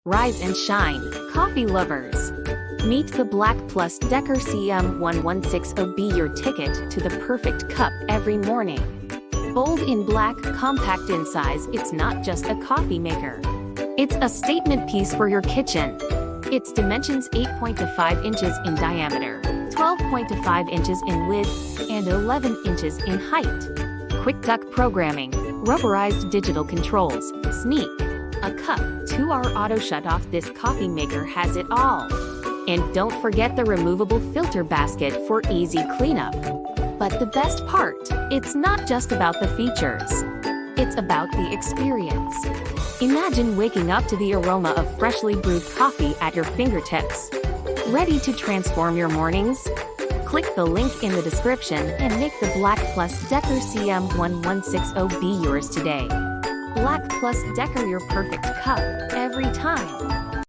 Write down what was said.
Rise and shine, coffee lovers. Meet the BLACK+DECKER CM1160. Be your ticket to the perfect cup every morning. Bold in black, compact in size, it's not just a coffee maker. It's a statement piece for your kitchen. Its dimensions 8.5 inches in diameter, 12.5 inches in width, and 11 inches in height. QuickTouch Programming, rubberized digital controls, sneak. A cup, 2-hour auto shutoff. This coffee maker has it all. And don't forget the removable filter basket for easy cleanup. But the best part, it's not just about the features. It's about the experience. Imagine waking up to the aroma of freshly brewed coffee at your fingertips. Ready to transform your mornings? Click the link in the description and make the BLACK+DECKER CM1160 be yours today. BLACK+DECKER, your perfect cup every time.